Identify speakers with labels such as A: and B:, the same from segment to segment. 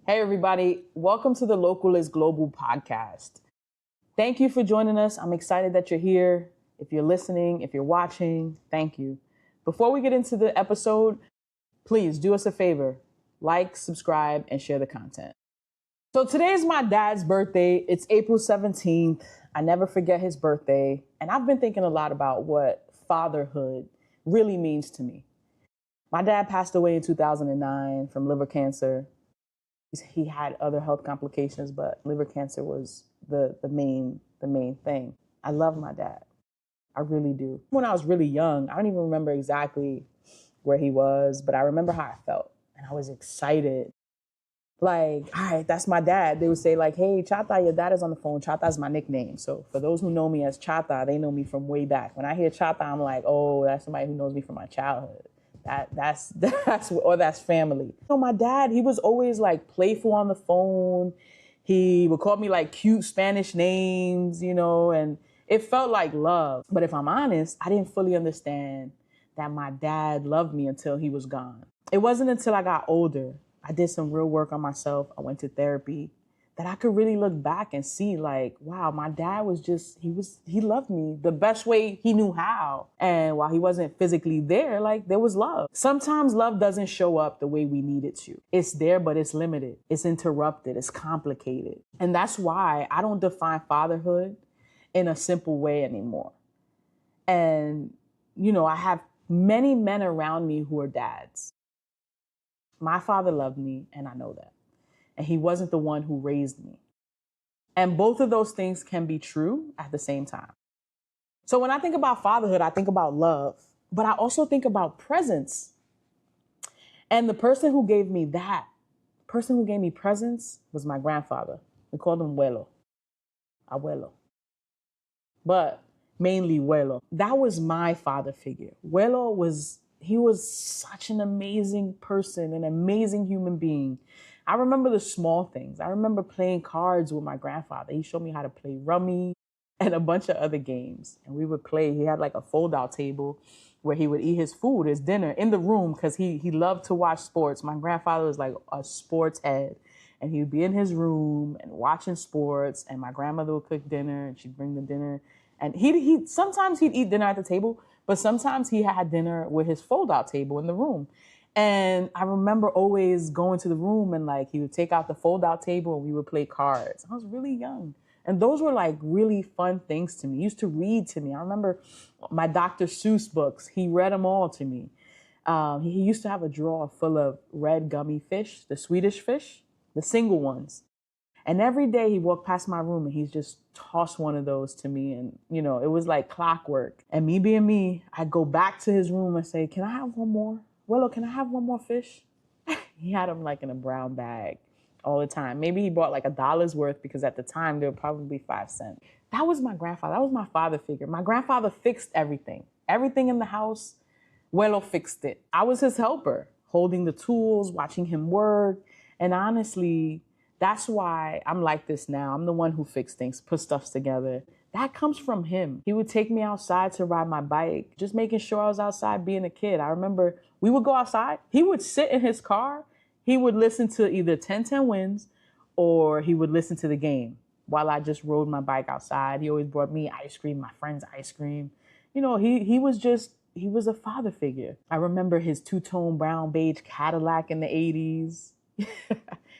A: Hey, everybody. Welcome to the Local is Global podcast. Thank you for joining us. I'm excited that you're here. If you're listening, if you're watching, thank you. Before we get into the episode, please do us a favor. Like, subscribe, and share the content. So today is my dad's birthday. It's April 17th. I never forget his birthday. And I've been thinking a lot about what fatherhood really means to me. My dad passed away in 2009 from liver cancer. He had other health complications, but liver cancer was the main thing. I love my dad. I really do. When I was really young, I don't even remember exactly where he was, but I remember how I felt. And I was excited. Like, all right, that's my dad. They would say like, hey, Chata, your dad is on the phone. Chata is my nickname. So for those who know me as Chata, they know me from way back. When I hear Chata, I'm like, oh, that's somebody who knows me from my childhood. That's family. My dad, he was always like playful on the phone. He would call me like cute Spanish names, and it felt like love. But if I'm honest, I didn't fully understand that my dad loved me until he was gone. It wasn't until I got older, I did some real work on myself, I went to therapy, that I could really look back and see like, wow, my dad was he loved me the best way he knew how. And while he wasn't physically there, like there was love. Sometimes love doesn't show up the way we need it to. It's there, but it's limited. It's interrupted. It's complicated. And that's why I don't define fatherhood in a simple way anymore. And, I have many men around me who are dads. My father loved me, and I know that. And he wasn't the one who raised me. And both of those things can be true at the same time. So when I think about fatherhood, I think about love, but I also think about presence. And the person who gave me presence was my grandfather. We called him abuelo. But mainly Huelo. That was my father figure. He was such an amazing person, an amazing human being. I remember the small things. I remember playing cards with my grandfather. He showed me how to play rummy and a bunch of other games. And we would play. He had like a fold-out table where he would eat his food, his dinner in the room because he loved to watch sports. My grandfather was like a sports head. And he would be in his room and watching sports. And my grandmother would cook dinner and she'd bring the dinner. And sometimes he'd eat dinner at the table, but sometimes he had dinner with his fold-out table in the room. And I remember always going to the room and like he would take out the fold-out table and we would play cards. I was really young. And those were like really fun things to me. He used to read to me. I remember my Dr. Seuss books. He read them all to me. He used to have a drawer full of red gummy fish, the Swedish fish, the single ones. And every day he walked past my room and he's just tossed one of those to me. And, it was like clockwork. And me being me, I'd go back to his room and say, can I have one more? Willow, can I have one more fish? He had them like in a brown bag all the time. Maybe he bought like $1 worth because at the time they were probably 5 cents. That was my grandfather. That was my father figure. My grandfather fixed everything. Everything in the house, Willow fixed it. I was his helper, holding the tools, watching him work. And honestly, that's why I'm like this now. I'm the one who fixed things, put stuff together. That comes from him. He would take me outside to ride my bike, just making sure I was outside being a kid. I remember we would go outside. He would sit in his car. He would listen to either 10-10 Wins or he would listen to the game while I just rode my bike outside. He always brought me ice cream, my friends ice cream. He was a father figure. I remember his two-tone brown beige Cadillac in the 80s.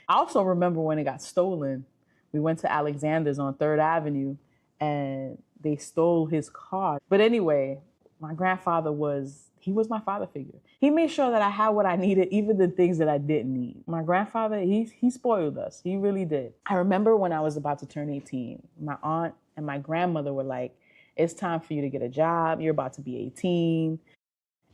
A: I also remember when it got stolen. We went to Alexander's on 3rd Avenue and they stole his car. But anyway, my grandfather was my father figure. He made sure that I had what I needed, even the things that I didn't need. My grandfather, he spoiled us. He really did. I remember when I was about to turn 18, my aunt and my grandmother were like, it's time for you to get a job. You're about to be 18.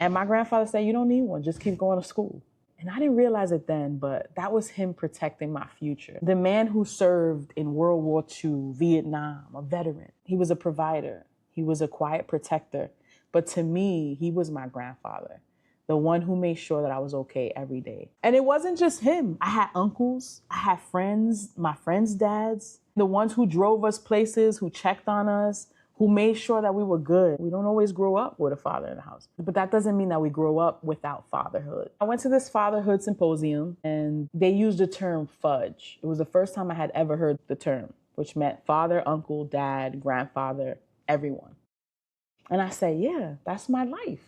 A: And my grandfather said, you don't need one. Just keep going to school. And I didn't realize it then, but that was him protecting my future. The man who served in World War II, Vietnam, a veteran. He was a provider. He was a quiet protector. But to me, he was my grandfather, the one who made sure that I was okay every day. And it wasn't just him. I had uncles. I had friends, my friends' dads, the ones who drove us places, who checked on us, who made sure that we were good. We don't always grow up with a father in the house, but that doesn't mean that we grow up without fatherhood. I went to this fatherhood symposium and they used the term fudge. It was the first time I had ever heard the term, which meant father, uncle, dad, grandfather, everyone. And I said, yeah, that's my life.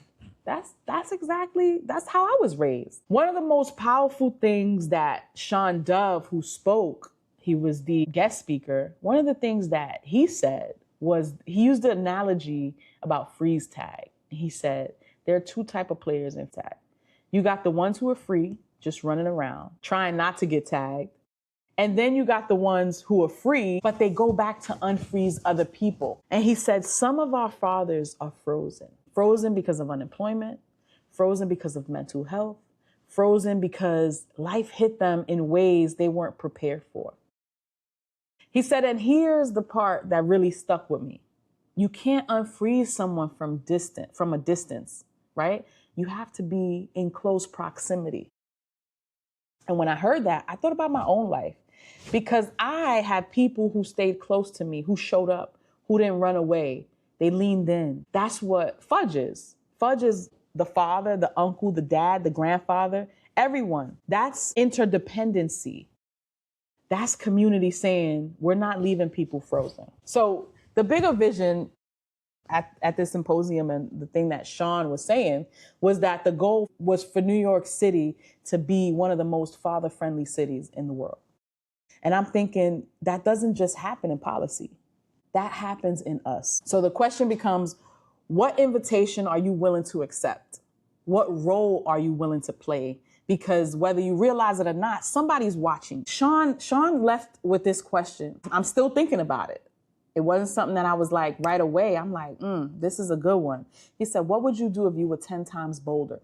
A: That's how I was raised. One of the most powerful things that Sean Dove, who spoke, he was the guest speaker. One of the things that he said was, he used the analogy about freeze tag. He said, there are two types of players in tag. You got the ones who are free, just running around, trying not to get tagged. And then you got the ones who are free, but they go back to unfreeze other people. And he said, some of our fathers are frozen. Frozen because of unemployment, frozen because of mental health, frozen because life hit them in ways they weren't prepared for. He said, and here's the part that really stuck with me. You can't unfreeze someone from a distance, right? You have to be in close proximity. And when I heard that, I thought about my own life, because I had people who stayed close to me, who showed up, who didn't run away. They leaned in. That's what fudge is. Fudge is the father, the uncle, the dad, the grandfather, everyone. That's interdependency. That's community saying, we're not leaving people frozen. So the bigger vision at this symposium, and the thing that Sean was saying, was that the goal was for New York City to be one of the most father-friendly cities in the world. And I'm thinking, that doesn't just happen in policy. That happens in us. So the question becomes, what invitation are you willing to accept? What role are you willing to play? Because whether you realize it or not, somebody's watching. Sean left with this question. I'm still thinking about it. It wasn't something that I was like right away. I'm like, this is a good one. He said, what would you do if you were 10 times bolder?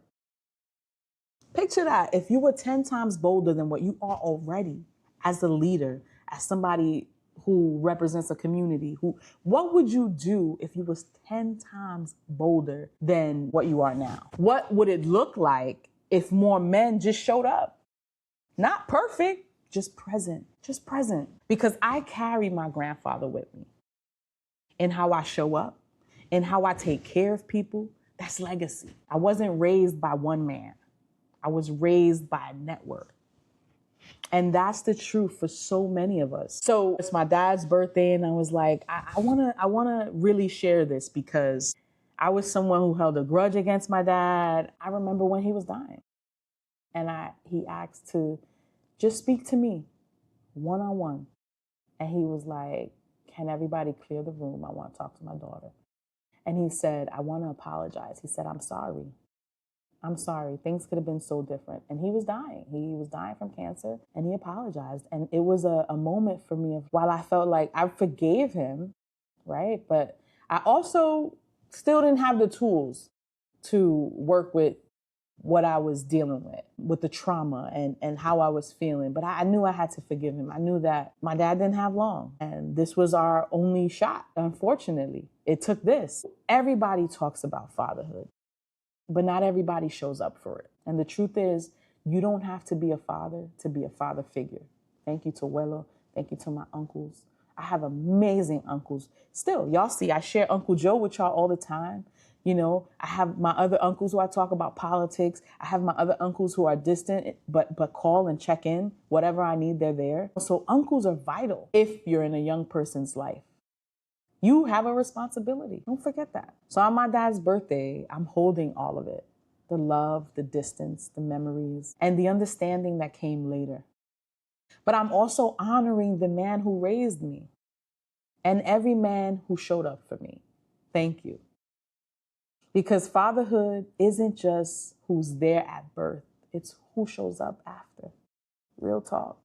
A: Picture that. If you were 10 times bolder than what you are already as a leader, as somebody who represents a community, what would you do if you was 10 times bolder than what you are now? What would it look like if more men just showed up? Not perfect, just present, Because I carry my grandfather with me in how I show up, in how I take care of people. That's legacy. I wasn't raised by one man. I was raised by a network. And that's the truth for so many of us. So it's my dad's birthday, and I was like, I wanna really share this, because I was someone who held a grudge against my dad. I remember when he was dying, and he asked to just speak to me one-on-one. And he was like, can everybody clear the room? I want to talk to my daughter. And he said, I want to apologize. He said, I'm sorry. Things could have been so different. And he was dying. He was dying from cancer, and he apologized. And it was a moment for me of, while I felt like I forgave him, right? But I also still didn't have the tools to work with what I was dealing with the trauma and how I was feeling. But I knew I had to forgive him. I knew that my dad didn't have long, and this was our only shot. Unfortunately, it took this. Everybody talks about fatherhood, but not everybody shows up for it. And the truth is, you don't have to be a father to be a father figure. Thank you to Wello. Thank you to my uncles. I have amazing uncles. Still, y'all see, I share Uncle Joe with y'all all the time. You know, I have my other uncles who I talk about politics. I have my other uncles who are distant, but call and check in. Whatever I need, they're there. So uncles are vital if you're in a young person's life. You have a responsibility. Don't forget that. So on my dad's birthday, I'm holding all of it. The love, the distance, the memories, and the understanding that came later. But I'm also honoring the man who raised me and every man who showed up for me. Thank you. Because fatherhood isn't just who's there at birth. It's who shows up after. Real talk.